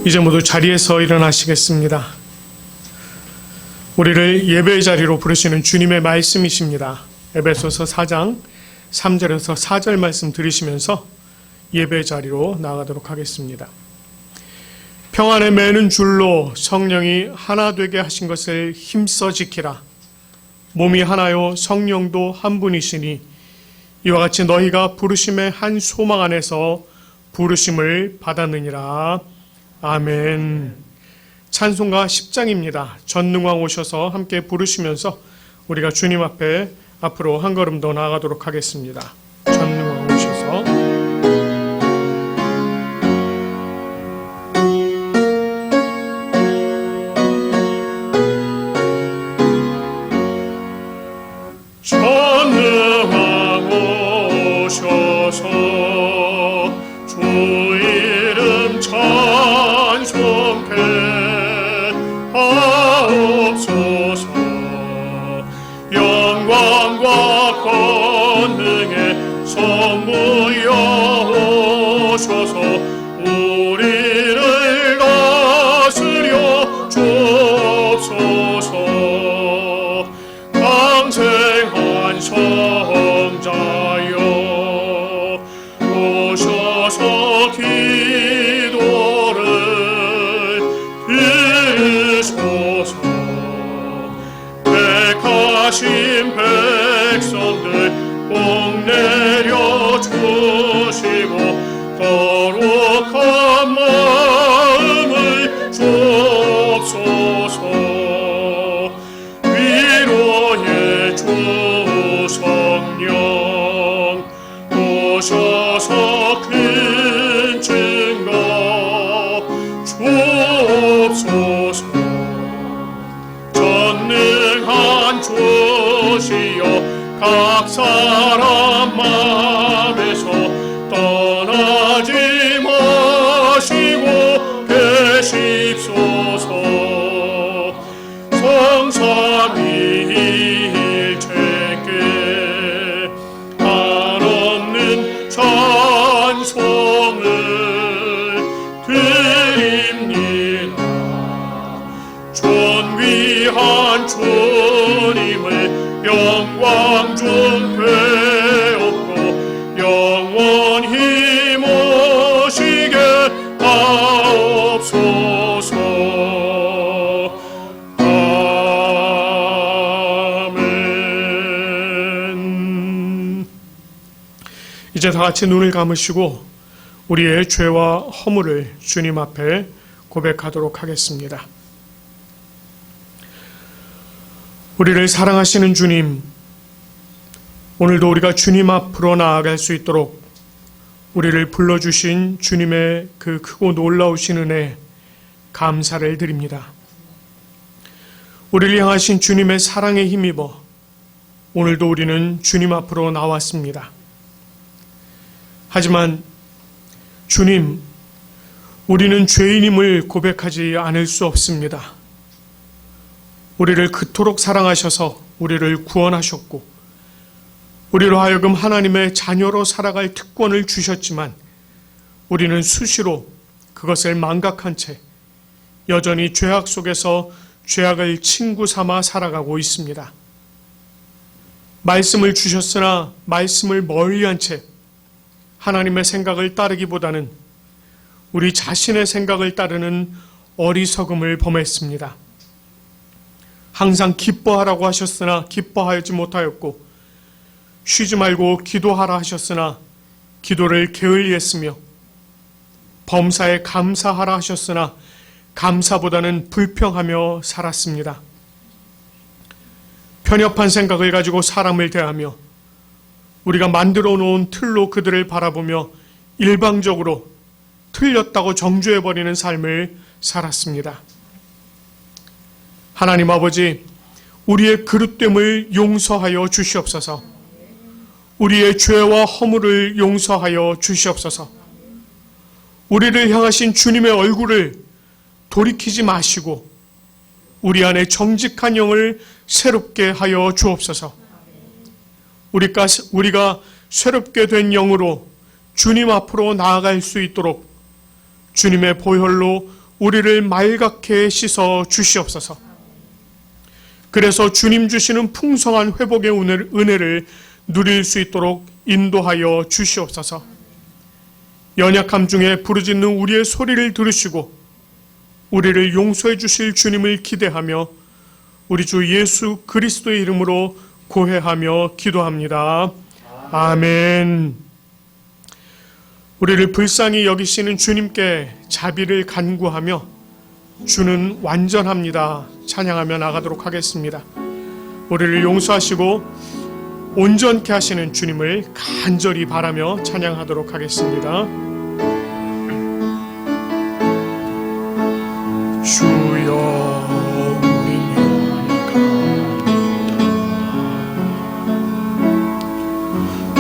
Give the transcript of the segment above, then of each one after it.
이제 모두 자리에서 일어나시겠습니다. 우리를 예배의 자리로 부르시는 주님의 말씀이십니다. 에베소서 4장 3절에서 4절 말씀 들으시면서 예배의 자리로 나아가도록 하겠습니다. 평안에 매는 줄로 성령이 하나 되게 하신 것을 힘써 지키라. 몸이 하나요 성령도 한 분이시니 이와 같이 너희가 부르심의 한 소망 안에서 부르심을 받았느니라. 아멘. 찬송가 10장입니다. 전능왕 오셔서 함께 부르시면서 우리가 주님 앞에 앞으로 한 걸음 더 나아가도록 하겠습니다. 전능왕 오셔서 전능왕 오셔서 주 이름 찬송해 하옵소서. 영광과 권능의 선무여 오셔서 우리를 다스려 주옵소서. 강생한 성자여 오셔서 기도를 들으소서. 택하신 백성들 복 내려주시고 거룩한 마음을 주옵소서. 위로의 주 성령 오셔서 큰 증거 주옵소서. 전능한 주시여 각 사람 맘에서 떠나지 마시고 계십소서. 성삼위일체께 한없는 찬송을 드립니다. 존귀한 주님을 영광 중 배웠고 영원히 모시게 하옵소서. 아멘. 이제 다 같이 눈을 감으시고 우리의 죄와 허물을 주님 앞에 고백하도록 하겠습니다. 우리를 사랑하시는 주님, 오늘도 우리가 주님 앞으로 나아갈 수 있도록 우리를 불러주신 주님의 그 크고 놀라우신 은혜 감사를 드립니다. 우리를 향하신 주님의 사랑에 힘입어 오늘도 우리는 주님 앞으로 나왔습니다. 하지만 주님, 우리는 죄인임을 고백하지 않을 수 없습니다. 우리를 그토록 사랑하셔서 우리를 구원하셨고 우리로 하여금 하나님의 자녀로 살아갈 특권을 주셨지만 우리는 수시로 그것을 망각한 채 여전히 죄악 속에서 죄악을 친구 삼아 살아가고 있습니다. 말씀을 주셨으나 말씀을 멀리한 채 하나님의 생각을 따르기보다는 우리 자신의 생각을 따르는 어리석음을 범했습니다. 항상 기뻐하라고 하셨으나 기뻐하지 못하였고 쉬지 말고 기도하라 하셨으나 기도를 게을리했으며 범사에 감사하라 하셨으나 감사보다는 불평하며 살았습니다. 편협한 생각을 가지고 사람을 대하며 우리가 만들어 놓은 틀로 그들을 바라보며 일방적으로 틀렸다고 정죄해버리는 삶을 살았습니다. 하나님 아버지, 우리의 그릇됨을 용서하여 주시옵소서. 우리의 죄와 허물을 용서하여 주시옵소서. 우리를 향하신 주님의 얼굴을 돌이키지 마시고 우리 안에 정직한 영을 새롭게 하여 주옵소서. 우리가 새롭게 된 영으로 주님 앞으로 나아갈 수 있도록 주님의 보혈로 우리를 맑게 씻어 주시옵소서. 그래서 주님 주시는 풍성한 회복의 은혜를 누릴 수 있도록 인도하여 주시옵소서. 연약함 중에 부르짖는 우리의 소리를 들으시고 우리를 용서해 주실 주님을 기대하며 우리 주 예수 그리스도의 이름으로 고해하며 기도합니다. 아멘. 우리를 불쌍히 여기시는 주님께 자비를 간구하며 주는 완전합니다 찬양하며 나가도록 하겠습니다. 우리를 용서하시고 온전케 하시는 주님을 간절히 바라며 찬양하도록 하겠습니다. 주여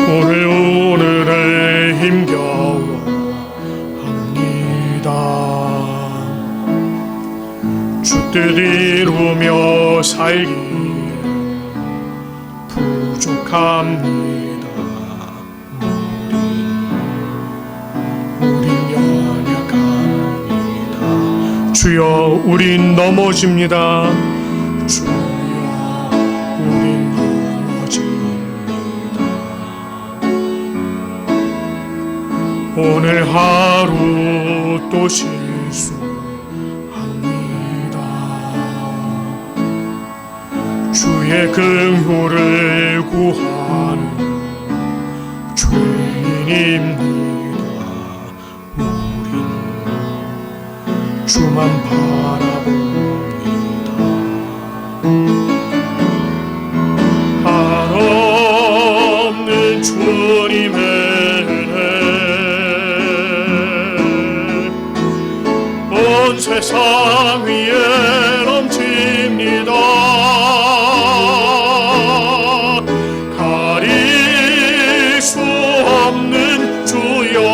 오늘을 힘겨워합니다. 주 뜻 이루며 살기에 부족합니다. 우린 연약합니다. 주여 우린 넘어집니다. 주여 우린 오늘 하루 또 실수합니다. 주의 긍휼을 구하는 죄인입니다. 우린 주만 바라봅니다. 한없는 주님의 세상 위에 넘칩니다. 가릴 수 없는 주 영광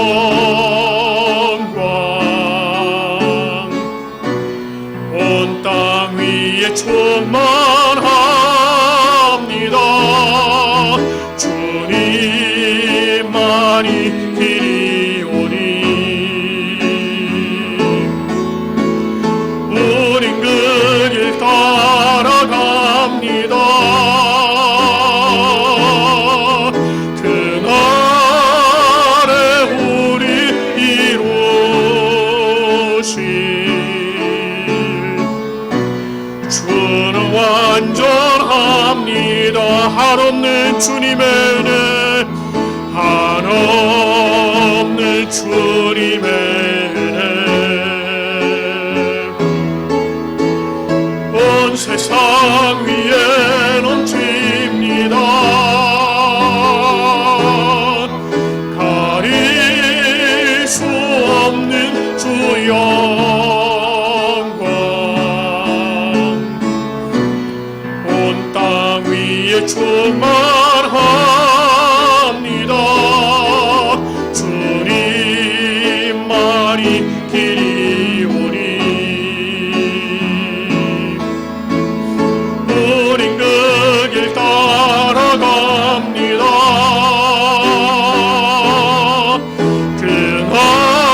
온 땅 위에 충만합니다. 주님만이 길이오니 따라갑니다. 그날에 우리 이루실 주는 완전합니다. 한없는 주님의 은혜 한없는 주님의 세상 위에 넘칩니다. 가릴 수 없는 주 영광 온 땅 위에 충만합니다. 주님만이 길이오니 따라갑니다.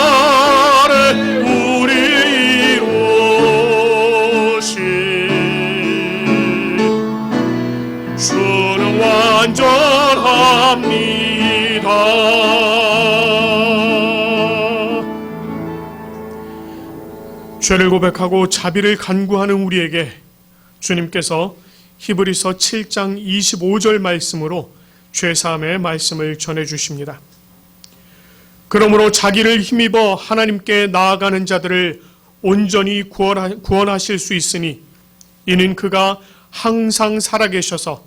그날에 우리 이루실 주는 완전합니다. 죄를 고백하고 자비를 간구하는 우리에게 주님께서 히브리서 7장 25절 말씀으로 죄사함의 말씀을 전해주십니다. 그러므로 자기를 힘입어 하나님께 나아가는 자들을 온전히 구원하실 수 있으니 이는 그가 항상 살아계셔서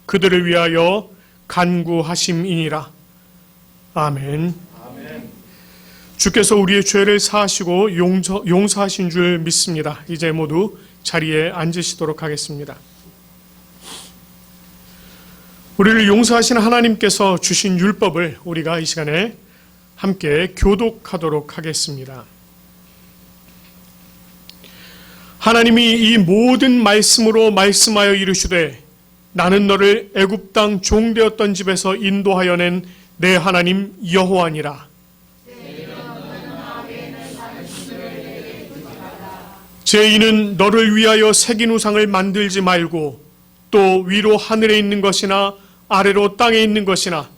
그들을 위하여 간구하심이니라. 아멘. 주께서 우리의 죄를 사하시고 용서하신 줄 믿습니다. 이제 모두 자리에 앉으시도록 하겠습니다. 우리를 용서하신 하나님께서 주신 율법을 우리가 이 시간에 함께 교독하도록 하겠습니다. 하나님이 이 모든 말씀으로 말씀하여 이르시되 나는 너를 애굽 땅 종되었던 집에서 인도하여 낸 내 하나님 여호와니라. 제2는 너를 위하여 새긴 우상을 만들지 말고 또 위로 하늘에 있는 것이나 아래로 땅에 있는 것이나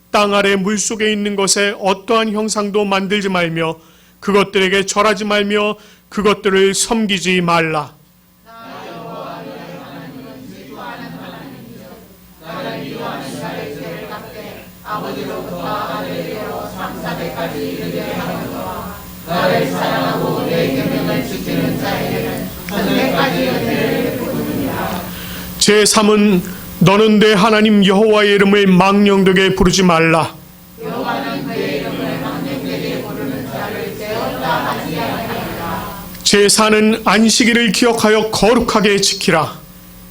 땅 아래 물속에 있는 것에 어떠한 형상도 만들지 말며 그것들에게 절하지 말며 그것들을 섬기지 말라. 아버지로부터 아들에게로 3,400까지 이르게 하거니와 너를 사랑하고 내 계명을 지키는 자에게는 천대까지 은혜를 베푸느니라. 제3은 너는 내 하나님 여호와의 이름을 망령되게 부르지 말라. 여호와는 그의 이름을 망령되게 부르는 자를 깨었다 하지 아니하리라. 제4는 안식일을 기억하여 거룩하게 지키라.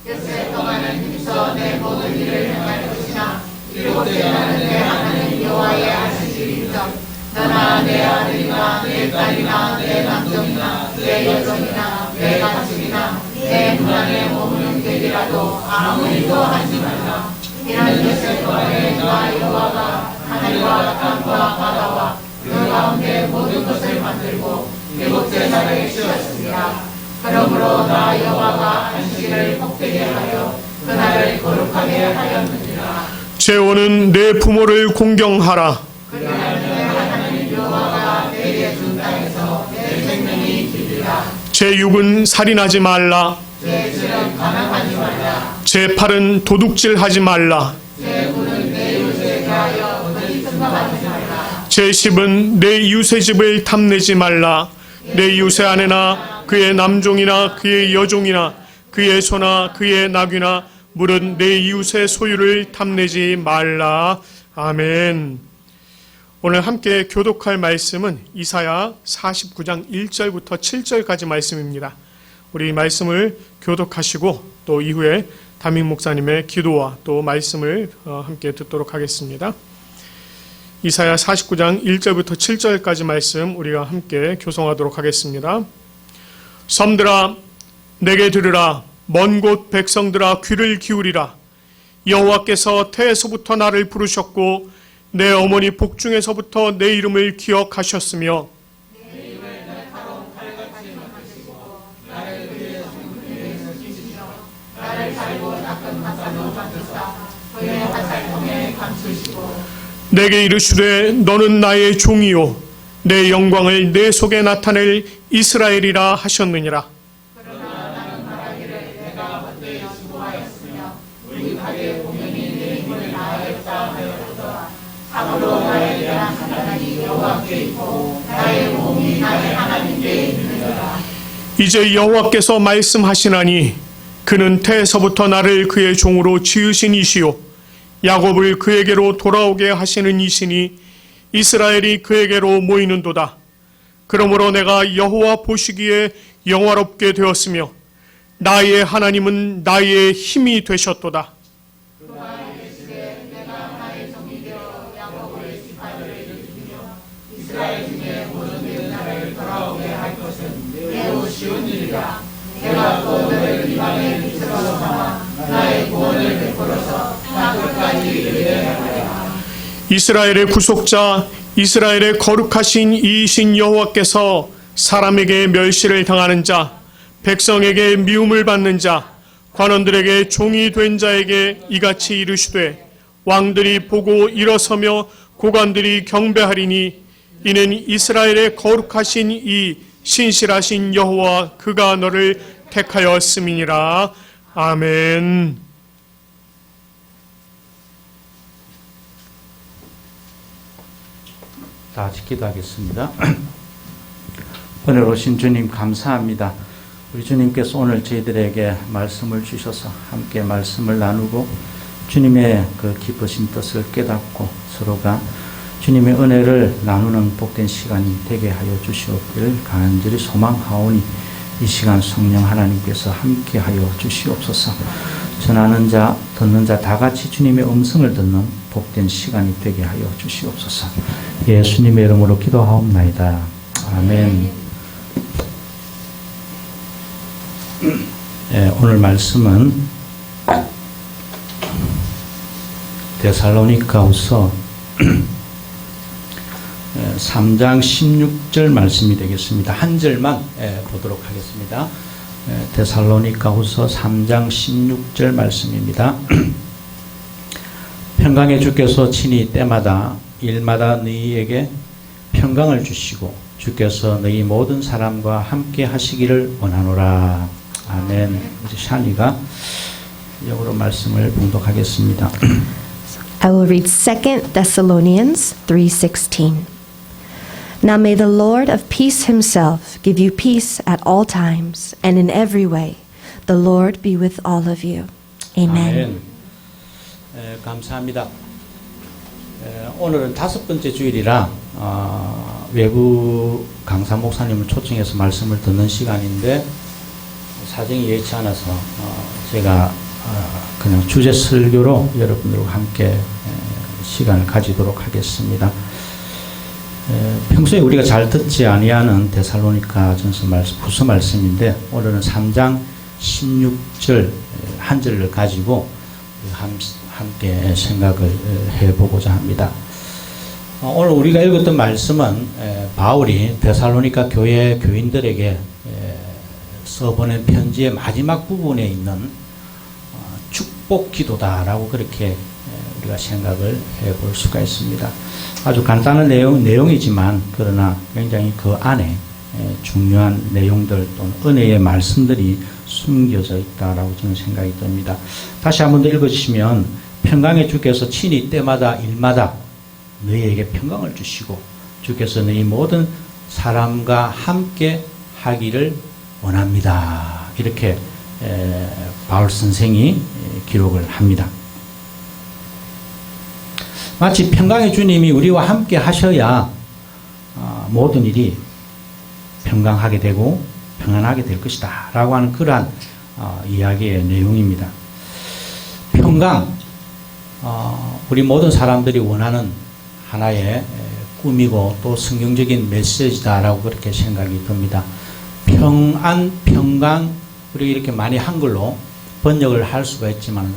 엿새 동안은 힘써 내 모든 일을 행할 것이나 일곱째 날은 내 하나님 여호와의 안식일이며 너나 내 아들이나 내 딸이나 내 남종이나 내 여종이나 내 가축이나 내 문안에 머무는 객이라도 아무 일도 하지 말라. 이런 엿새 동안에 나 여호와가 하늘과 땅과 바다와 그 가운데 모든 것을 만들고 일곱째 날에 쉬었습니다. 그러므로 나 여호와가 안식일을 복되게 하여 그날을 거룩하게 하였느니라. 제5는 내 부모를 공경하라. 그날 내 하나님 여호와가 내게 준 땅에서 내 생명이 길리라. 제6은 살인하지 말라. 제7은 가난하지 말라. 제8은 도둑질하지 말라. 제9는 내 이웃에 대하여 어디 증거하지 말라. 제10은 내 이웃의 집을 탐내지 말라. 내 이웃의 아내나 그의 남종이나 그의 여종이나 그의 소나 그의 나귀나 물은 내 이웃의 소유를 탐내지 말라. 아멘. 오늘 함께 교독할 말씀은 이사야 49장 1절부터 7절까지 말씀입니다. 우리 말씀을 교독하시고 또 이후에 담임 목사님의 기도와 또 말씀을 함께 듣도록 하겠습니다. 이사야 49장 1절부터 7절까지 말씀 우리가 함께 교송하도록 하겠습니다. 섬들아 내게 들으라. 먼 곳 백성들아 귀를 기울이라. 여호와께서 태에서부터 나를 부르셨고 내 어머니 복중에서부터 내 이름을 기억하셨으며 내게 이르시되 너는 나의 종이요 내 영광을 내 속에 나타낼 이스라엘이라 하셨느니라. 이제 여호와께서 말씀하시나니 그는 태에서부터 나를 그의 종으로 지으신 이시요 야곱을 그에게로 돌아오게 하시는 이시니 이스라엘이 그에게로 모이는도다. 그러므로 내가 여호와 보시기에 영화롭게 되었으며 나의 하나님은 나의 힘이 되셨도다. 내가 또 너를 이방의 빛으로 삼아 나의 구원을 베풀어서 나 끝까지 이르게 하리라. 이스라엘의 구속자 이스라엘의 거룩하신 이이신 여호와께서 사람에게 멸시를 당하는 자 백성에게 미움을 받는 자 관원들에게 종이 된 자에게 이같이 이르시되 왕들이 보고 일어서며 고관들이 경배하리니 이는 이스라엘의 거룩하신 이 신실하신 여호와 그가 너를 택하였음이니라. 아멘. 다 같이 기도하겠습니다. 오늘 오신 주님 감사합니다. 우리 주님께서 오늘 저희들에게 말씀을 주셔서 함께 말씀을 나누고 주님의 그 깊으신 뜻을 깨닫고 서로가 주님의 은혜를 나누는 복된 시간이 되게 하여 주시옵기를 간절히 소망하오니 이 시간 성령 하나님께서 함께 하여 주시옵소서. 전하는 자, 듣는 자 다 같이 주님의 음성을 듣는 복된 시간이 되게 하여 주시옵소서. 예수님의 이름으로 기도하옵나이다. 아멘. 오늘 말씀은 데살로니가후서 3장 16절 말씀이 되겠습니다. 한 절만 보도록 하겠습니다. 데살로니가후서 3장 16절 말씀입니다. 평강의 주께서 친히 때마다 일마다 너희에게 평강을 주시고 주께서 너희 모든 사람과 함께 하시기를 원하노라. 아멘. 우리 샤니가 영어로 말씀을 봉독하겠습니다. I will read 2 Thessalonians 3:16. Now may the Lord of peace himself give you peace at all times and in every way. The Lord be with all of you. Amen. 감사합니다. 오늘은 5번째 주일이라 외부 강사 목사님을 초청해서 말씀을 듣는 시간인데 사정이 예치 않아서 제가 그냥 주제 설교로 여러분들과 함께 시간을 가지도록 하겠습니다. 평소에 우리가 잘 듣지 아니하는 데살로니가전서 후서 말씀인데 오늘은 3장 16절 한 절을 가지고 함께 생각을 해보고자 합니다. 오늘 우리가 읽었던 말씀은 바울이 데살로니가 교회 교인들에게 써보낸 편지의 마지막 부분에 있는 축복 기도다라고 그렇게 우리가 생각을 해볼 수가 있습니다. 아주 간단한 내용이지만 그러나 굉장히 그 안에 중요한 내용들 또는 은혜의 말씀들이 숨겨져 있다라고 저는 생각이 듭니다. 다시 한번 더 읽어주시면 평강의 주께서 친히 때마다 일마다 너희에게 평강을 주시고 주께서 너희 모든 사람과 함께 하기를 원합니다. 이렇게 바울 선생이 기록을 합니다. 마치 평강의 주님이 우리와 함께 하셔야 모든 일이 평강하게 되고 평안하게 될 것이다 라고 하는 그러한 이야기의 내용입니다. 평강, 우리 모든 사람들이 원하는 하나의 꿈이고 또 성경적인 메시지다 라고 그렇게 생각이 듭니다. 평안, 평강, 우리가 이렇게 많이 한글로 번역을 할 수가 있지만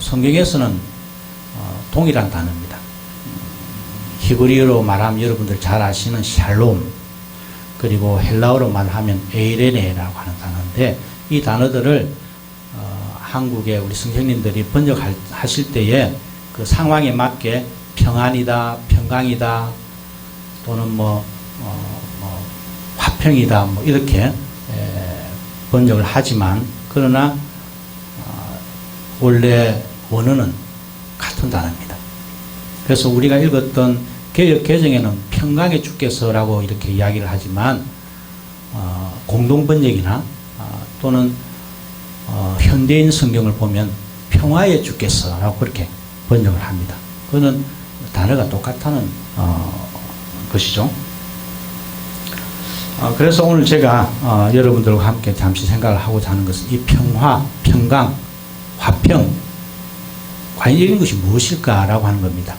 성경에서는 동일한 단어입니다. 히브리어로 말하면 여러분들 잘 아시는 샬롬, 그리고 헬라어로 말하면 에이레네라고 하는 단어인데 이 단어들을 한국의 우리 선생님들이 번역하실 때에 그 상황에 맞게 평안이다, 평강이다, 또는 화평이다, 이렇게 번역을 하지만 그러나 원래 원어는 같은 단어입니다. 그래서 우리가 읽었던 개역 개정에는 평강의 주께서라고 이렇게 이야기를 하지만 공동 번역이나 또는 현대인 성경을 보면 평화의 주께서라고 그렇게 번역을 합니다. 그거는 단어가 똑같다는 것이죠. 그래서 오늘 제가 여러분들과 함께 잠시 생각을 하고자 하는 것은 이 평화, 평강, 화평, 과연 이런 것이 무엇일까라고 하는 겁니다.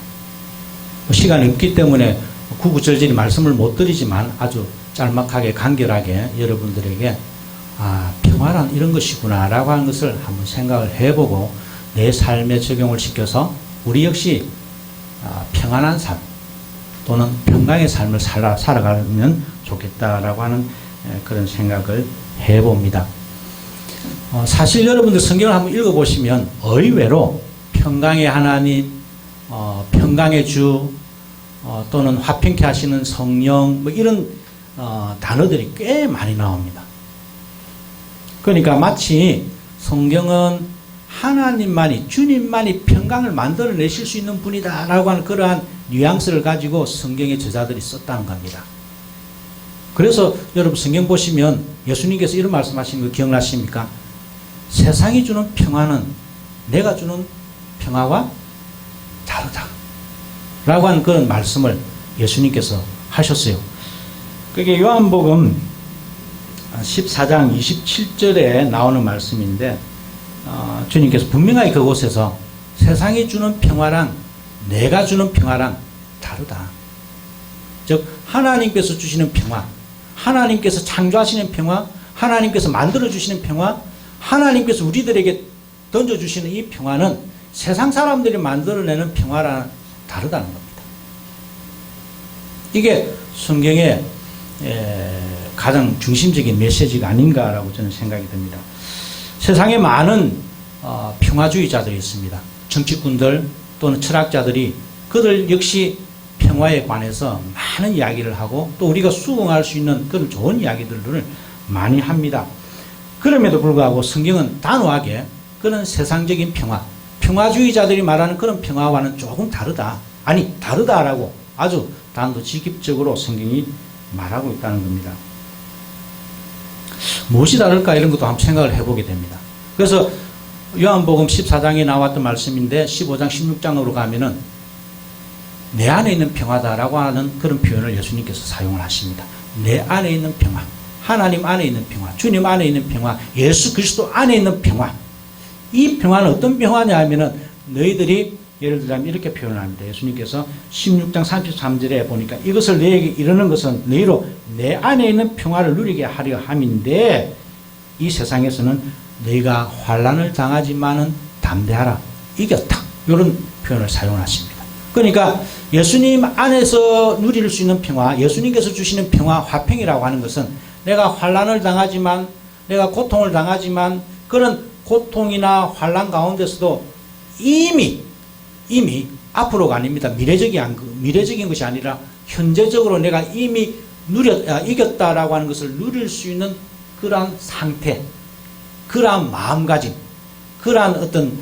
시간이 없기 때문에 구구절절히 말씀을 못 드리지만 아주 짤막하게 간결하게 여러분들에게 평화란 이런 것이구나 라고 하는 것을 한번 생각을 해보고 내 삶에 적용을 시켜서 우리 역시 평안한 삶 또는 평강의 삶을 살아가면 좋겠다라고 하는 그런 생각을 해봅니다. 사실 여러분들 성경을 한번 읽어보시면 의외로 평강의 하나님, 평강의 주, 또는 화평케 하시는 성령 이런 단어들이 꽤 많이 나옵니다. 그러니까 마치 성경은 하나님만이, 주님만이 평강을 만들어내실 수 있는 분이다 라고 하는 그러한 뉘앙스를 가지고 성경의 저자들이 썼다는 겁니다. 그래서 여러분 성경 보시면 예수님께서 이런 말씀하시는 거 기억나십니까? 세상이 주는 평화는 내가 주는 평화와 다르다 라고 하는 그런 말씀을 예수님께서 하셨어요. 그게 요한복음 14장 27절에 나오는 말씀인데 주님께서 분명하게 그곳에서 세상이 주는 평화랑 내가 주는 평화랑 다르다. 즉 하나님께서 주시는 평화, 하나님께서 창조하시는 평화, 하나님께서 만들어주시는 평화, 하나님께서 우리들에게 던져주시는 이 평화는 세상 사람들이 만들어내는 평화랑 다르다는 겁니다. 이게 성경의 가장 중심적인 메시지가 아닌가라고 저는 생각이 듭니다. 세상에 많은 평화주의자들이 있습니다. 정치꾼들 또는 철학자들이 그들 역시 평화에 관해서 많은 이야기를 하고 또 우리가 수긍할 수 있는 그런 좋은 이야기들을 많이 합니다. 그럼에도 불구하고 성경은 단호하게 그런 세상적인 평화, 평화주의자들이 말하는 그런 평화와는 조금 다르다. 아니, 다르다라고 아주 단도직입적으로 성경이 말하고 있다는 겁니다. 무엇이 다를까 이런 것도 한번 생각을 해보게 됩니다. 그래서 요한복음 14장에 나왔던 말씀인데 15장 16장으로 가면은 내 안에 있는 평화다라고 하는 그런 표현을 예수님께서 사용을 하십니다. 내 안에 있는 평화, 하나님 안에 있는 평화, 주님 안에 있는 평화, 예수 그리스도 안에 있는 평화. 이 평화는 어떤 평화냐 하면은 너희들이 예를 들자면 이렇게 표현을 합니다. 예수님께서 16장 33절에 보니까 이것을 너희에게 이르는 것은 너희로 내 안에 있는 평화를 누리게 하려 함인데 이 세상에서는 너희가 환난을 당하지만은 담대하라. 이겼다. 이런 표현을 사용하십니다. 그러니까 예수님 안에서 누릴 수 있는 평화, 예수님께서 주시는 평화, 화평이라고 하는 것은 내가 환난을 당하지만, 내가 고통을 당하지만 그런 고통이나 환난 가운데서도 이미 앞으로가 아닙니다. 미래적인 것이 아니라 현재적으로 내가 이미 이겼다라고 하는 것을 누릴 수 있는 그러한 상태, 그러한 마음가짐, 그러한 어떤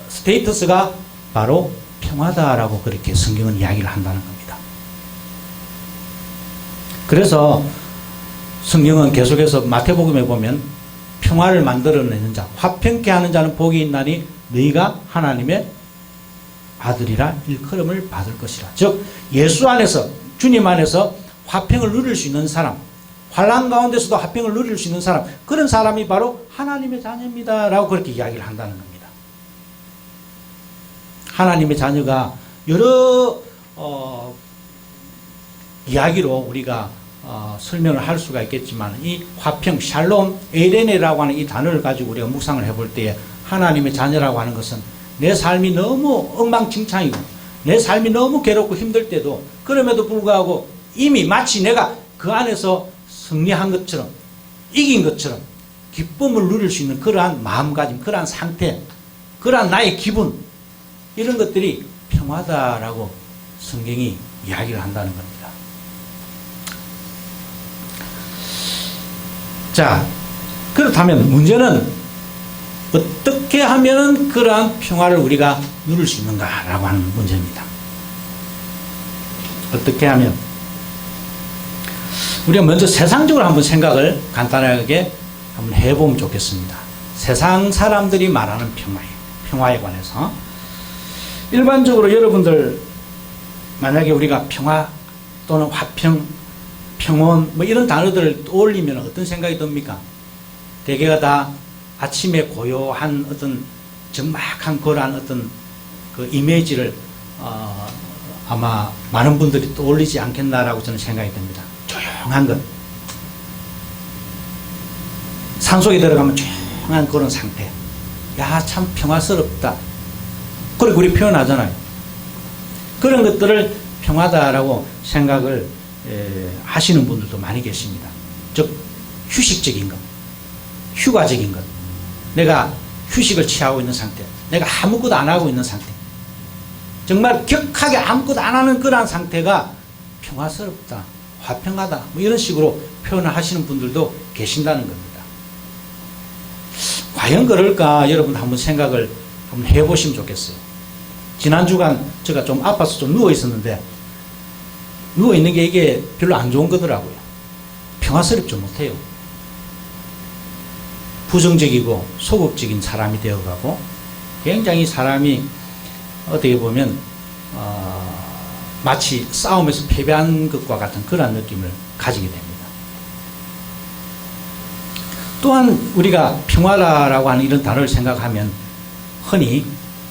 스테이터스가 바로 평화다라고 그렇게 성경은 이야기를 한다는 겁니다. 그래서 성경은 계속해서 마태복음에 보면 평화를 만들어내는 자, 화평케 하는 자는 복이 있나니 너희가 하나님의 아들이라 일컬음을 받을 것이라. 즉 예수 안에서, 주님 안에서 화평을 누릴 수 있는 사람, 환난 가운데서도 화평을 누릴 수 있는 사람, 그런 사람이 바로 하나님의 자녀입니다 라고 그렇게 이야기를 한다는 겁니다. 하나님의 자녀가 여러 이야기로 우리가 설명을 할 수가 있겠지만 이 화평, 샬롬, 에이레네라고 하는 이 단어를 가지고 우리가 묵상을 해볼 때에 하나님의 자녀라고 하는 것은 내 삶이 너무 엉망진창이고 내 삶이 너무 괴롭고 힘들 때도 그럼에도 불구하고 이미 마치 내가 그 안에서 승리한 것처럼 이긴 것처럼 기쁨을 누릴 수 있는 그러한 마음가짐, 그러한 상태, 그러한 나의 기분, 이런 것들이 평화다라고 성경이 이야기를 한다는 겁니다. 자, 그렇다면 문제는 어떻게 하면 그러한 평화를 우리가 누릴 수 있는가라고 하는 문제입니다. 어떻게 하면? 우리가 먼저 세상적으로 한번 생각을 간단하게 한번 해보면 좋겠습니다. 세상 사람들이 말하는 평화에 관해서. 일반적으로 여러분들 만약에 우리가 평화 또는 화평, 평온 뭐 이런 단어들을 떠올리면 어떤 생각이 듭니까? 대개가 다 아침에 고요한 어떤 적막한 그러한 어떤 그 이미지를 아마 많은 분들이 떠올리지 않겠나라고 저는 생각이 듭니다. 조용한 것, 산속에 들어가면 조용한 그런 상태. 야, 참 평화스럽다. 그리고 우리 표현하잖아요. 그런 것들을 평화다라고 생각을 하시는 분들도 많이 계십니다. 즉 휴식적인 것, 휴가적인 것, 내가 휴식을 취하고 있는 상태, 내가 아무것도 안 하고 있는 상태, 정말 격하게 아무것도 안 하는 그러한 상태가 평화스럽다, 화평하다, 뭐 이런 식으로 표현을 하시는 분들도 계신다는 겁니다. 과연 그럴까 여러분 한번 생각을 한번 해보시면 좋겠어요. 지난 주간 제가 좀 아파서 좀 누워 있었는데 누워 있는 게 이게 별로 안 좋은 거더라고요. 평화스럽지 못해요. 부정적이고 소극적인 사람이 되어가고 굉장히 사람이 어떻게 보면 마치 싸움에서 패배한 것과 같은 그런 느낌을 가지게 됩니다. 또한 우리가 평화라고 하는 이런 단어를 생각하면 흔히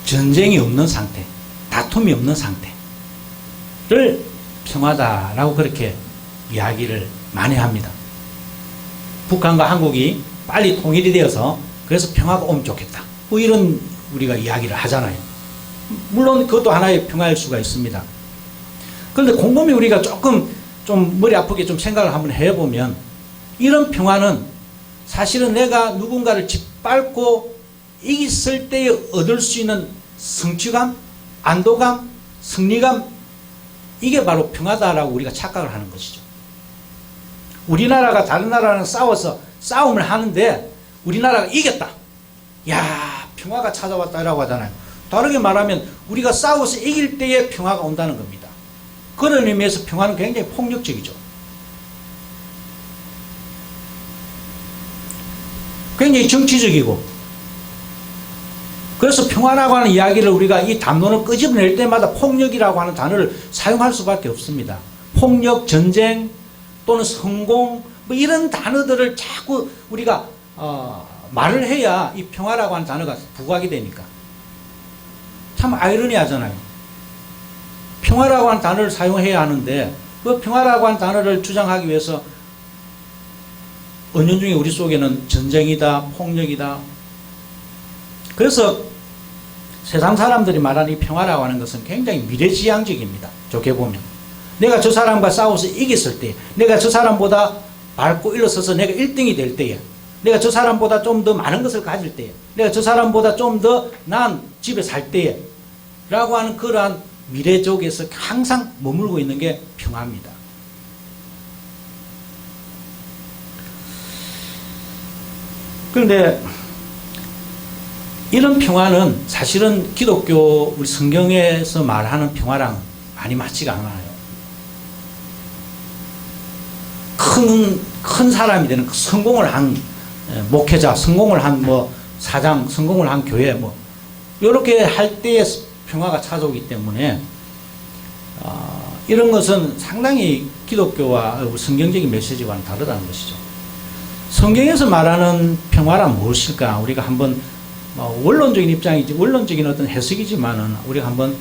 전쟁이 없는 상태, 다툼이 없는 상태를 평화다라고 그렇게 이야기를 많이 합니다. 북한과 한국이 빨리 통일이 되어서 그래서 평화가 오면 좋겠다. 뭐 이런 우리가 이야기를 하잖아요. 물론 그것도 하나의 평화일 수가 있습니다. 그런데 곰곰이 우리가 조금 좀 머리 아프게 좀 생각을 한번 해보면 이런 평화는 사실은 내가 누군가를 짓밟고 이겼을 때에 얻을 수 있는 성취감, 안도감, 승리감, 이게 바로 평화다라고 우리가 착각을 하는 것이죠. 우리나라가 다른 나라랑 싸워서 싸움을 하는데 우리나라가 이겼다. 야, 평화가 찾아왔다라고 하잖아요. 다르게 말하면 우리가 싸워서 이길 때에 평화가 온다는 겁니다. 그런 의미에서 평화는 굉장히 폭력적이죠. 굉장히 정치적이고, 그래서 평화라고 하는 이야기를 우리가 이 담론을 끄집어낼 때마다 폭력이라고 하는 단어를 사용할 수밖에 없습니다. 폭력, 전쟁 또는 성공 뭐 이런 단어들을 자꾸 우리가 말을 해야 이 평화라고 하는 단어가 부각이 되니까 참 아이러니하잖아요. 평화라고 하는 단어를 사용해야 하는데 그 평화라고 하는 단어를 주장하기 위해서 은연중에 우리 속에는 전쟁이다, 폭력이다. 그래서 세상 사람들이 말하는 이 평화라고 하는 것은 굉장히 미래지향적입니다. 좋게 보면 내가 저 사람과 싸워서 이겼을 때, 내가 저 사람보다 밟고 일어서서 내가 1등이 될 때에, 내가 저 사람보다 좀 더 많은 것을 가질 때에, 내가 저 사람보다 좀 더 나은 집에 살 때에 라고 하는 그러한 미래 쪽에서 항상 머물고 있는 게 평화입니다. 그런데 이런 평화는 사실은 기독교 우리 성경에서 말하는 평화랑 많이 맞지가 않아요. 큰 사람이 되는 성공을 한 목회자, 성공을 한 뭐 사장, 성공을 한 교회 뭐 이렇게 할 때의 평화가 찾아오기 때문에 이런 것은 상당히 기독교와 성경적인 메시지와는 다르다는 것이죠. 성경에서 말하는 평화란 무엇일까? 우리가 한번 원론적인 입장이지, 원론적인 어떤 해석이지만은 우리가 한번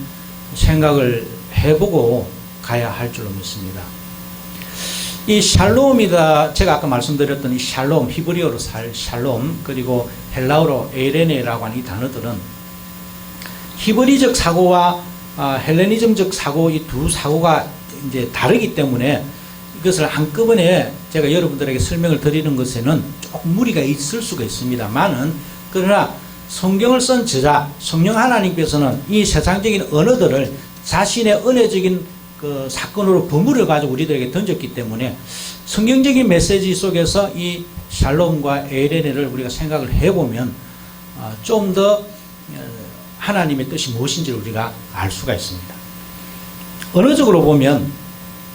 생각을 해보고 가야 할 줄로 믿습니다. 이 샬롬이다, 제가 아까 말씀드렸던 이 샬롬, 히브리어로 샬롬, 그리고 헬라어로 에이레네라고 하는 이 단어들은 히브리적 사고와 헬레니즘적 사고, 이 두 사고가 이제 다르기 때문에 이것을 한꺼번에 제가 여러분들에게 설명을 드리는 것에는 조금 무리가 있을 수가 있습니다만은, 그러나 성경을 쓴 저자 성령 하나님께서는 이 세상적인 언어들을 자신의 은혜적인 그 사건으로 버무려 가지고 우리들에게 던졌기 때문에 성경적인 메시지 속에서 이 샬롬과 에이레네를 우리가 생각을 해보면 좀 더 하나님의 뜻이 무엇인지를 우리가 알 수가 있습니다. 언어적으로 보면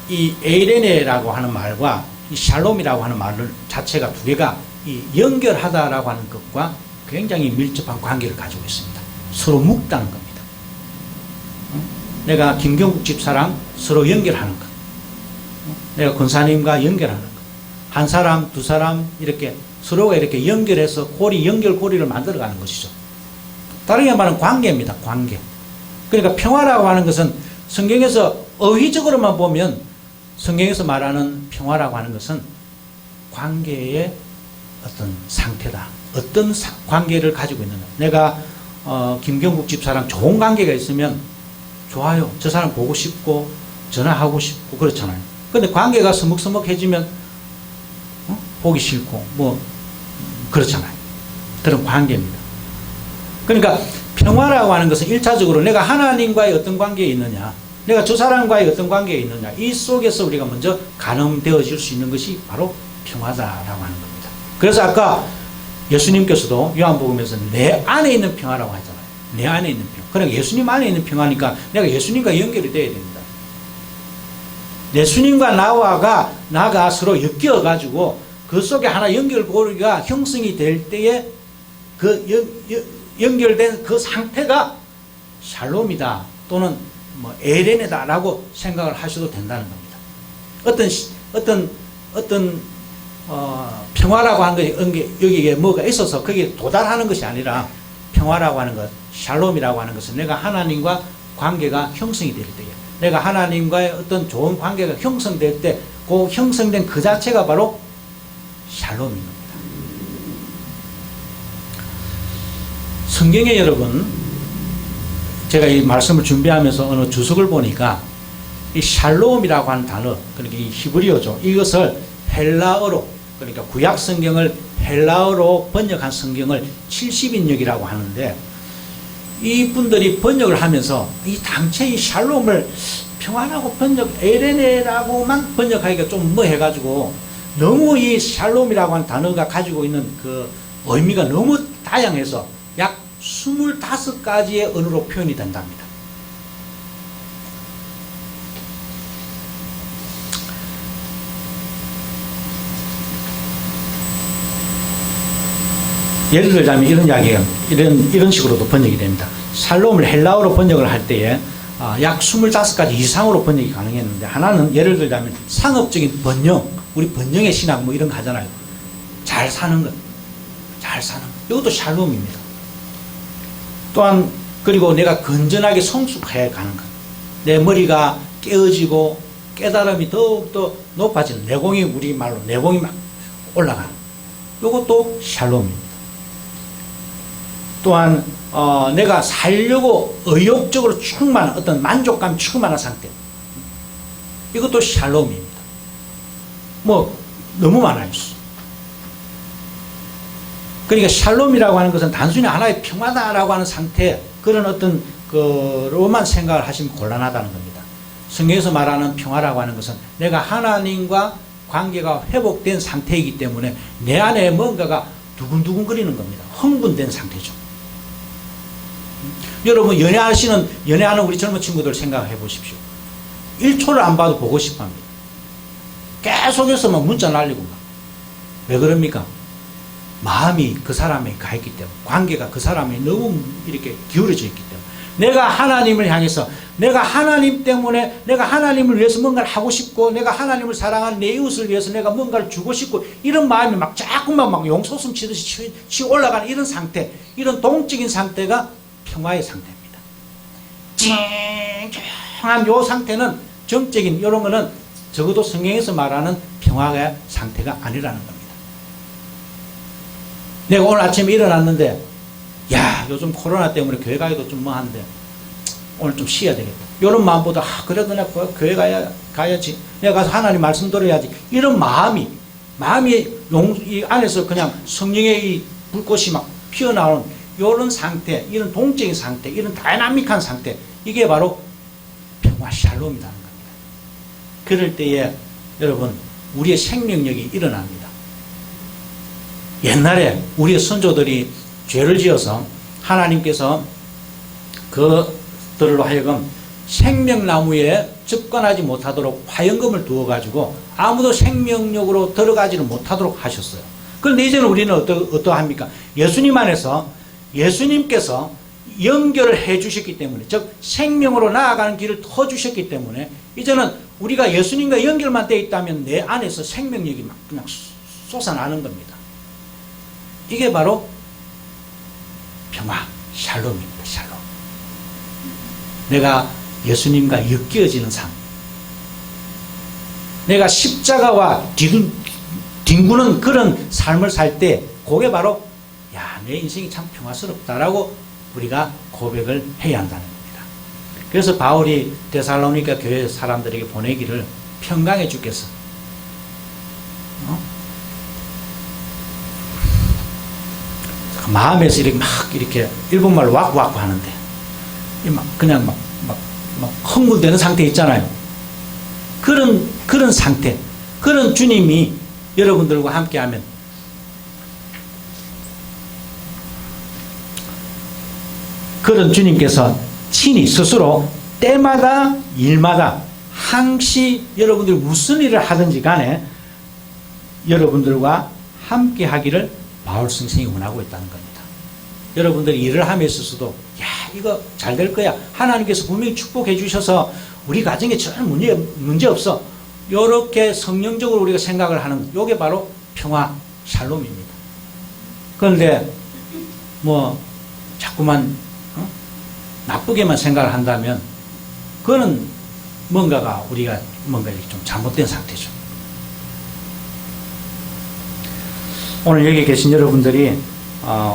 이 에이레네라고 하는 말과 이 샬롬이라고 하는 말 자체가 두 개가 이 연결하다라고 하는 것과 굉장히 밀접한 관계를 가지고 있습니다. 서로 묶다는 겁니다. 내가 김경국 집사랑 서로 연결하는 것, 내가 권사님과 연결하는 것, 한 사람, 두 사람 이렇게 서로가 이렇게 연결해서 연결고리를 만들어가는 것이죠. 다르게 말하면 관계입니다. 관계. 그러니까 평화라고 하는 것은 성경에서 어휘적으로만 보면 성경에서 말하는 평화라고 하는 것은 관계의 어떤 상태다. 어떤 관계를 가지고 있느냐. 내가 김경국 집사랑 좋은 관계가 있으면 좋아요. 저 사람 보고 싶고 전화하고 싶고 그렇잖아요. 그런데 관계가 서먹서먹해지면 보기 싫고 뭐 그렇잖아요. 그런 관계입니다. 그러니까 평화라고 하는 것은 1차적으로 내가 하나님과의 어떤 관계에 있느냐, 내가 저 사람과의 어떤 관계에 있느냐, 이 속에서 우리가 먼저 가늠되어질 수 있는 것이 바로 평화다라고 하는 겁니다. 그래서 아까 예수님께서도 요한복음에서 내 안에 있는 평화라고 하잖아요. 내 안에 있는 평화. 그러니까 예수님 안에 있는 평화니까 내가 예수님과 연결이 되어야 됩니다. 예수님과 나가 서로 엮여가지고 그 속에 하나 연결고리가 형성이 될 때에 그 연결된 그 상태가 샬롬이다 또는 뭐 에레네다라고 생각을 하셔도 된다는 겁니다. 어떤 평화라고 하는 게 여기에 뭐가 있어서 거기에 도달하는 것이 아니라 평화라고 하는 것, 샬롬이라고 하는 것은 내가 하나님과 관계가 형성이 될 때에, 내가 하나님과의 어떤 좋은 관계가 형성될 때, 그 형성된 그 자체가 바로 샬롬인 겁니다. 성경에 여러분, 제가 이 말씀을 준비하면서 어느 주석을 보니까 이 샬롬이라고 하는 단어, 그러니까 이 히브리어죠. 이것을 헬라어로, 그러니까 구약 성경을 헬라어로 번역한 성경을 70인역이라고 하는데, 이분들이 번역을 하면서 이 당체 이 샬롬을 평안하고 번역 에레네라고만 번역하기가 좀 뭐 해가지고 너무 이 샬롬이라고 하는 단어가 가지고 있는 그 의미가 너무 다양해서 약 25가지의 언어로 표현이 된답니다. 예를 들자면 이런 이야기가 이런 식으로도 번역이 됩니다. 샬롬을 헬라어로 번역을 할 때에 약 25가지 이상으로 번역이 가능했는데, 하나는 예를 들자면 상업적인 번영, 우리 번영의 신학 뭐 이런 거 하잖아요. 잘 사는 것, 잘 사는 것, 이것도 샬롬입니다. 또한 그리고 내가 건전하게 성숙해 가는 것, 내 머리가 깨어지고 깨달음이 더욱더 높아지는, 내공이, 우리 말로 내공이 막 올라가는, 이것도 샬롬입니다. 또한 내가 살려고 의욕적으로 충만한, 어떤 만족감 충만한 상태, 이것도 샬롬입니다. 뭐 너무 많아요. 그러니까 샬롬이라고 하는 것은 단순히 하나의 평화다라고 하는 상태, 그런 어떤 그로만 생각을 하시면 곤란하다는 겁니다. 성경에서 말하는 평화라고 하는 것은 내가 하나님과 관계가 회복된 상태이기 때문에 내 안에 뭔가가 두근두근거리는 겁니다. 흥분된 상태죠. 여러분, 연애하는 우리 젊은 친구들 생각해 보십시오. 1초를 안 봐도 보고 싶어 합니다. 계속해서 막 문자 날리고 막. 왜 그럽니까? 마음이 그 사람에 가 있기 때문에, 관계가 그 사람에 너무 이렇게 기울어져 있기 때문에, 내가 하나님을 향해서, 내가 하나님 때문에, 내가 하나님을 위해서 뭔가를 하고 싶고, 내가 하나님을 사랑하는 내 이웃을 위해서 내가 뭔가를 주고 싶고, 이런 마음이 막 자꾸만 막 용솟음 치듯이 치 올라가는 이런 상태, 이런 동적인 상태가 평화의 상태입니다. 찡찡한 요 상태는, 정적인 이런 거는 적어도 성경에서 말하는 평화의 상태가 아니라는 겁니다. 내가 오늘 아침에 일어났는데, 야, 요즘 코로나 때문에 교회 가기도 좀 뭐한데 오늘 좀 쉬어야 되겠다, 이런 마음보다 그래도 내가 교회 가야지, 내가 가서 하나님 말씀 들어야지, 이런 마음이 이 안에서 그냥 성령의 이 불꽃이 막 피어나오는 이런 상태, 이런 동적인 상태, 이런 다이나믹한 상태, 이게 바로 평화 샬롬이라는 겁니다. 그럴 때에 여러분, 우리의 생명력이 일어납니다. 옛날에 우리의 선조들이 죄를 지어서 하나님께서 그들로 하여금 생명나무에 접근하지 못하도록 화영금을 두어가지고 아무도 생명력으로 들어가지를 못하도록 하셨어요. 그런데 이제는 우리는 어떠합니까? 예수님 안에서 예수님께서 연결을 해 주셨기 때문에, 즉 생명으로 나아가는 길을 터주셨기 때문에, 이제는 우리가 예수님과 연결만 되어 있다면 내 안에서 생명력이 막 그냥 솟아나는 겁니다. 이게 바로 평화, 샬롬입니다. 샬롬. 내가 예수님과 엮여지는 삶, 내가 십자가와 뒹구는 그런 삶을 살 때, 그게 바로 야, 내 인생이 참 평화스럽다라고 우리가 고백을 해야 한다는 겁니다. 그래서 바울이 데살로니가 교회 사람들에게 보내기를, 평강의 주께서 마음에서 이렇게 일본말로 와꾸와꾸 하는데, 그냥 막 흥분되는 상태 있잖아요. 그런 상태, 그런 주님이 여러분들과 함께 하면, 그런 주님께서 친히 스스로 때마다 일마다 항시 여러분들이 무슨 일을 하든지 간에 여러분들과 함께 하기를 바울 선생이 원하고 있다는 겁니다. 여러분들이 일을 함에 있어서도 야, 이거 잘 될 거야, 하나님께서 분명히 축복해 주셔서 우리 가정에 전혀 문제 없어, 이렇게 성령적으로 우리가 생각을 하는 것, 이게 바로 평화 샬롬입니다. 그런데 뭐 자꾸만 나쁘게만 생각을 한다면, 그거는 우리가 뭔가 이렇게 좀 잘못된 상태죠. 오늘 여기 계신 여러분들이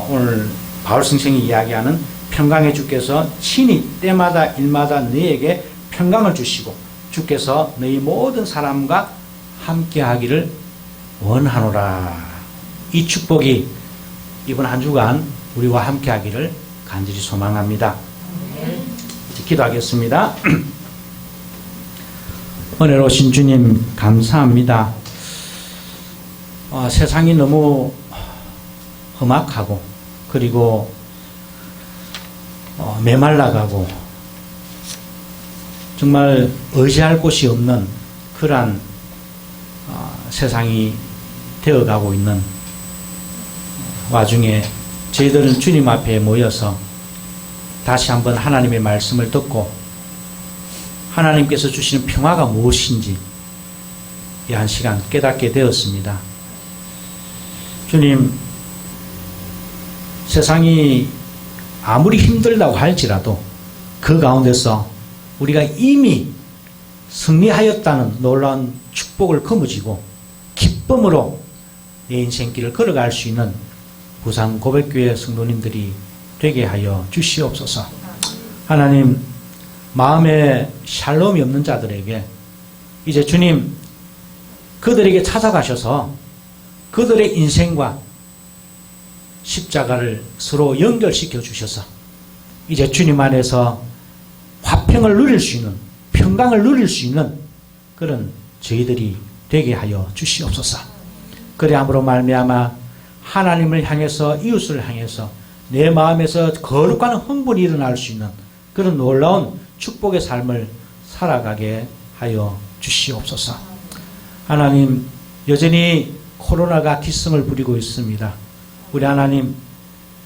오늘 바울 선생이 이야기하는 평강의 주께서 친히 때마다 일마다 너희에게 평강을 주시고 주께서 너희 모든 사람과 함께하기를 원하노라. 이 축복이 이번 한 주간 우리와 함께하기를 간절히 소망합니다. 이제 기도하겠습니다. 은혜로우신 주님 감사합니다. 세상이 너무 험악하고 그리고 메말라가고 정말 의지할 곳이 없는 그러한 세상이 되어가고 있는 와중에 저희들은 주님 앞에 모여서 다시 한번 하나님의 말씀을 듣고 하나님께서 주시는 평화가 무엇인지 이 한 시간 깨닫게 되었습니다. 주님, 세상이 아무리 힘들다고 할지라도 그 가운데서 우리가 이미 승리하였다는 놀라운 축복을 거머쥐고 기쁨으로 내 인생길을 걸어갈 수 있는 부산 고백교회 성도님들이 되게 하여 주시옵소서. 하나님, 마음에 샬롬이 없는 자들에게 이제 주님 그들에게 찾아가셔서 그들의 인생과 십자가를 서로 연결시켜 주셔서 이제 주님 안에서 화평을 누릴 수 있는, 평강을 누릴 수 있는 그런 저희들이 되게 하여 주시옵소서. 그래함으로 말미암아 하나님을 향해서, 이웃을 향해서 내 마음에서 거룩한 흥분이 일어날 수 있는 그런 놀라운 축복의 삶을 살아가게 하여 주시옵소서. 하나님, 여전히 코로나가 기승을 부리고 있습니다. 우리 하나님,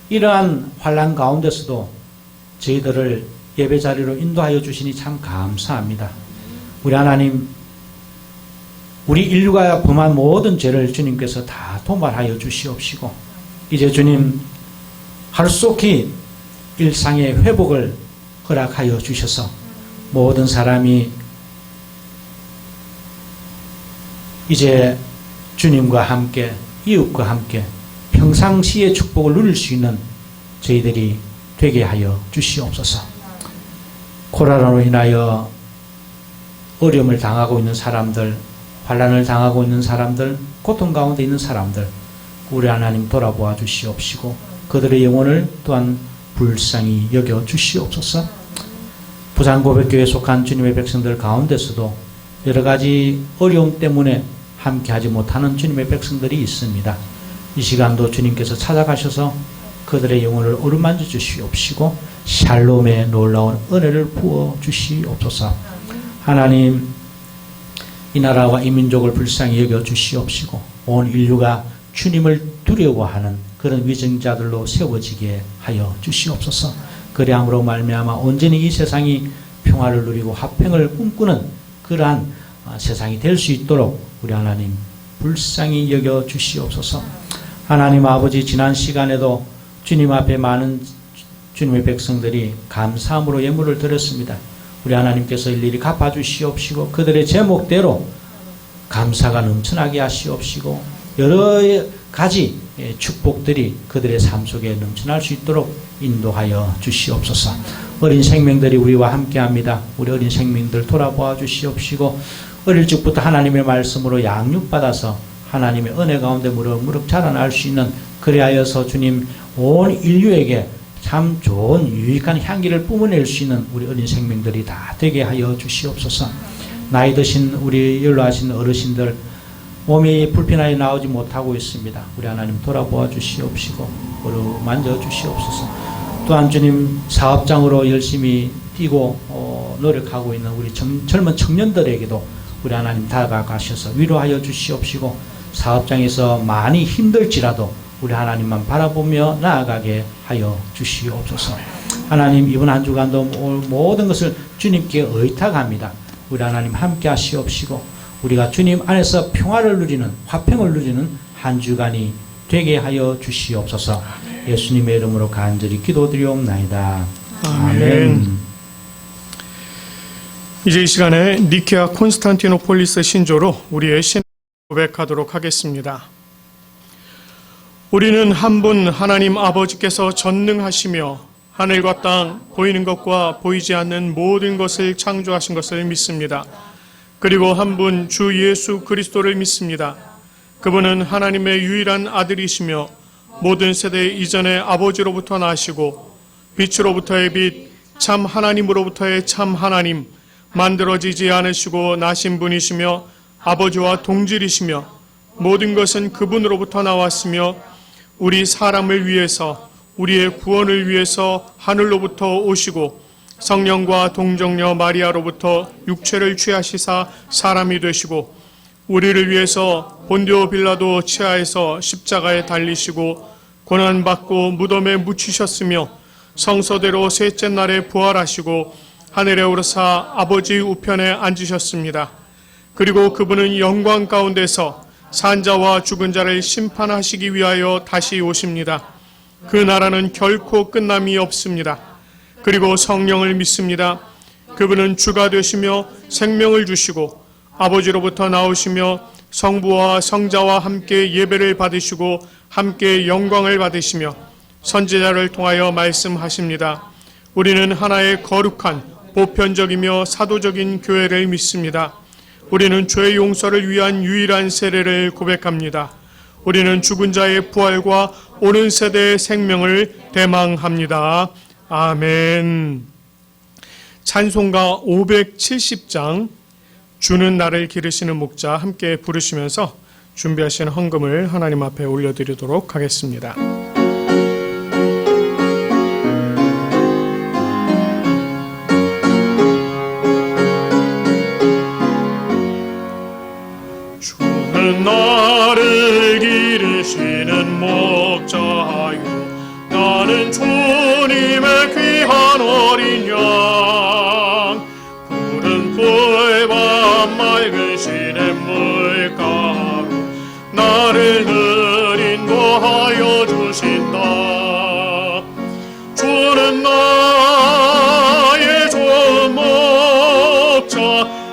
이러한 환난 가운데서도 저희들을 예배 자리로 인도하여 주시니 참 감사합니다. 우리 하나님, 우리 인류가 범한 모든 죄를 주님께서 다 도말하여 주시옵시고 이제 주님 하루속히 일상의 회복을 허락하여 주셔서 모든 사람이 이제 주님과 함께, 이웃과 함께 평상시의 축복을 누릴 수 있는 저희들이 되게 하여 주시옵소서. 코로나로 인하여 어려움을 당하고 있는 사람들, 환난을 당하고 있는 사람들, 고통 가운데 있는 사람들, 우리 하나님 돌아보아 주시옵시고 그들의 영혼을 또한 불쌍히 여겨 주시옵소서. 부산고백교회에 속한 주님의 백성들 가운데서도 여러 가지 어려움 때문에 함께하지 못하는 주님의 백성들이 있습니다. 이 시간도 주님께서 찾아가셔서 그들의 영혼을 어루만져 주시옵시고 샬롬의 놀라운 은혜를 부어 주시옵소서. 하나님, 이 나라와 이 민족을 불쌍히 여겨 주시옵시고 온 인류가 주님을 두려워하는 그런 위정자들로 세워지게 하여 주시옵소서. 그리함으로 말미암아 온전히 이 세상이 평화를 누리고 화평을 꿈꾸는 그러한 세상이 될 수 있도록 우리 하나님 불쌍히 여겨 주시옵소서. 하나님 아버지, 지난 시간에도 주님 앞에 많은 주님의 백성들이 감사함으로 예물을 드렸습니다. 우리 하나님께서 일일이 갚아주시옵시고 그들의 제목대로 감사가 넘쳐나게 하시옵시고 여러 가지 축복들이 그들의 삶 속에 넘쳐날 수 있도록 인도하여 주시옵소서. 어린 생명들이 우리와 함께합니다. 우리 어린 생명들 돌아보아 주시옵시고 어릴 적부터 하나님의 말씀으로 양육받아서 하나님의 은혜 가운데 무럭무럭 자라날 수 있는, 그리하여서 주님 온 인류에게 참 좋은 유익한 향기를 뿜어낼 수 있는 우리 어린 생명들이 다 되게 하여 주시옵소서. 나이 드신 우리 연로하신 어르신들 몸이 불편하게 나오지 못하고 있습니다. 우리 하나님 돌아보아 주시옵시고 어루만져 주시옵소서. 또한 주님 사업장으로 열심히 뛰고 노력하고 있는 우리 젊은 청년들에게도 우리 하나님 다가가셔서 위로하여 주시옵시고 사업장에서 많이 힘들지라도 우리 하나님만 바라보며 나아가게 하여 주시옵소서. 하나님, 이번 한 주간도 모든 것을 주님께 의탁합니다. 우리 하나님 함께 하시옵시고 우리가 주님 안에서 평화를 누리는, 화평을 누리는 한 주간이 되게 하여 주시옵소서. 예수님의 이름으로 간절히 기도드리옵나이다. 아멘. 이제 이 시간에 니케아 콘스탄티노폴리스 신조로 우리의 신앙을 고백하도록 하겠습니다. 우리는 한 분 하나님 아버지께서 전능하시며 하늘과 땅, 보이는 것과 보이지 않는 모든 것을 창조하신 것을 믿습니다. 그리고 한 분 주 예수 그리스도를 믿습니다. 그분은 하나님의 유일한 아들이시며 모든 세대 이전에 아버지로부터 나시고 빛으로부터의 빛, 참 하나님으로부터의 참 하나님, 만들어지지 않으시고 나신 분이시며 아버지와 동질이시며 모든 것은 그분으로부터 나왔으며 우리 사람을 위해서 우리의 구원을 위해서 하늘로부터 오시고 성령과 동정녀 마리아로부터 육체를 취하시사 사람이 되시고 우리를 위해서 본디오 빌라도 치하에서 십자가에 달리시고 고난받고 무덤에 묻히셨으며 성서대로 셋째 날에 부활하시고 하늘에 오르사 아버지 우편에 앉으셨습니다. 그리고 그분은 영광 가운데서 산자와 죽은 자를 심판하시기 위하여 다시 오십니다. 그 나라는 결코 끝남이 없습니다. 그리고 성령을 믿습니다. 그분은 주가 되시며 생명을 주시고 아버지로부터 나오시며 성부와 성자와 함께 예배를 받으시고 함께 영광을 받으시며 선지자를 통하여 말씀하십니다. 우리는 하나의 거룩한 보편적이며 사도적인 교회를 믿습니다. 우리는 죄 용서를 위한 유일한 세례를 고백합니다. 우리는 죽은 자의 부활과 오는 세대의 생명을 대망합니다. 아멘. 찬송가 570장 주는 나를 기르시는 목자 함께 부르시면서 준비하신 헌금을 하나님 앞에 올려드리도록 하겠습니다. 주는 나를 기르시는 목자요 나는 주님의 귀한 어린 양 푸른 풀밭 맑은 시냇물가로 나를 늘 인도하여 주신다. 주는 나의 좋은 목자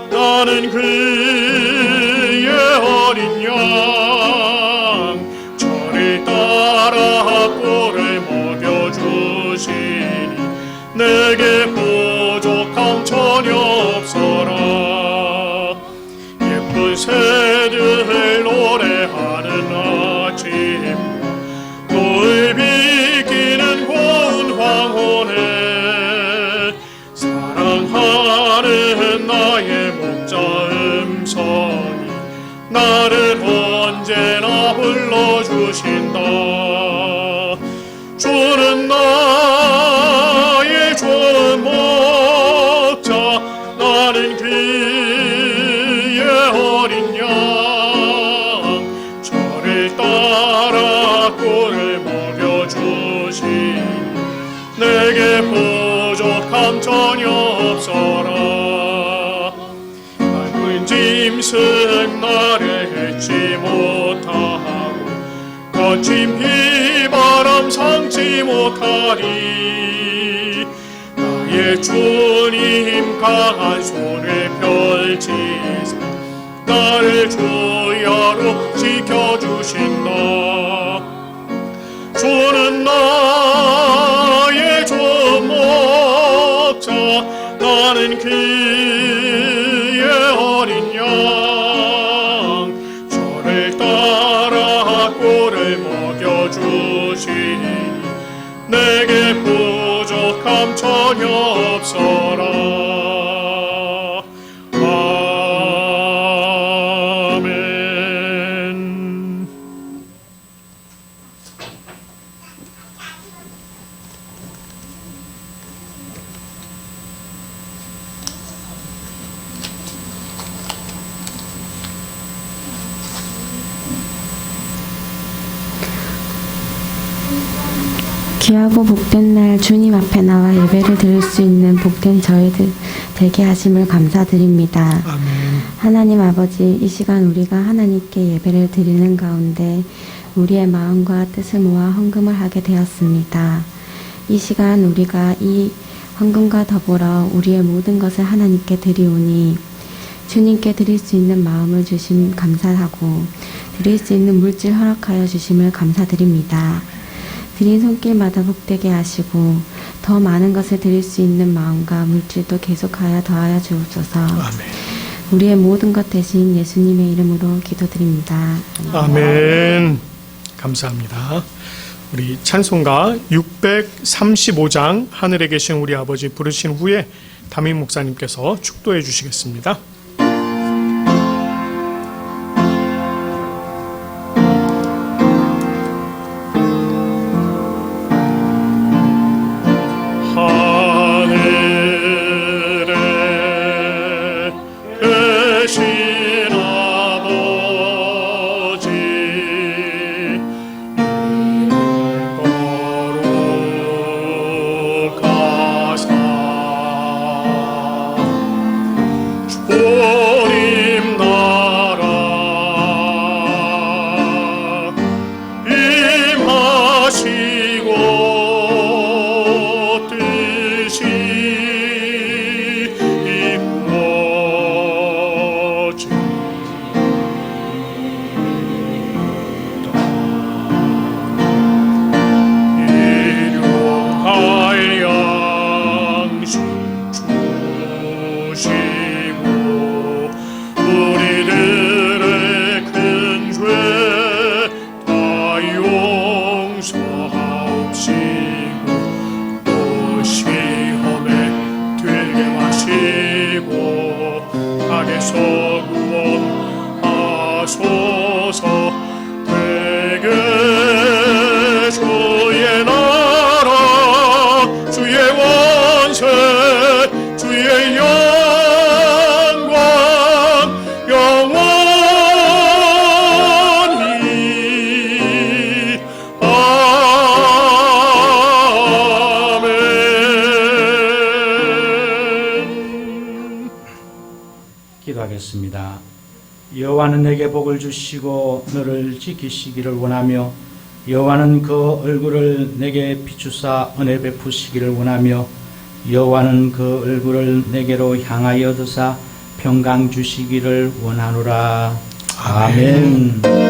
나는 그의 어린 양 저를 따라 꼴을 먹여주시니 내게 부족함 전혀 없어라. 예쁜 새들 노래하는 아침 노을 비기는 고운 황혼에 사랑하는 나의 목자 음성이 나를 언제나 불러주신다. 주는 나의 좋은 목자 나는 그의 어린 양 저를 따라 꼴을 먹여주시니 내게 부족함 전혀 없어라. 얇은 짐승 나를 해치 못하고 거친 비바람 삼지 못하리. 나의 주님 강한 손을 펼치사 나를 주야로 지켜주신다. 주는 나의 좋은 목자 나는 그의 어린 양 저를 따라 꼴을 먹여주시니 내게 부족함 전혀 없어라. 아멘. 귀하고 복된 날 주님 앞에 나와 예배를 드릴 수 있는 복된 저희들 되게 하심을 감사드립니다. 아멘. 하나님 아버지, 이 시간 우리가 하나님께 예배를 드리는 가운데 우리의 마음과 뜻을 모아 헌금을 하게 되었습니다. 이 시간 우리가 이 헌금과 더불어 우리의 모든 것을 하나님께 드리오니 주님께 드릴 수 있는 마음을 주심 감사하고 드릴 수 있는 물질 허락하여 주심을 감사드립니다. 드린 손길마다 복되게 하시고 더 많은 것을 드릴 수 있는 마음과 물질도 계속하여 더하여 주옵소서. 아멘. 우리의 모든 것 대신 예수님의 이름으로 기도드립니다. 아멘. 감사합니다. 우리 찬송가 635장 하늘에 계신 우리 아버지 부르신 후에 담임 목사님께서 축도해 주시겠습니다. 기도하겠습니다. 여호와는 내게 복을 주시고 너를 지키시기를 원하며 여호와는 그 얼굴을 내게 비추사 은혜 베푸시기를 원하며 여호와는 그 얼굴을 내게로 향하여 드사 평강 주시기를 원하노라. 아멘.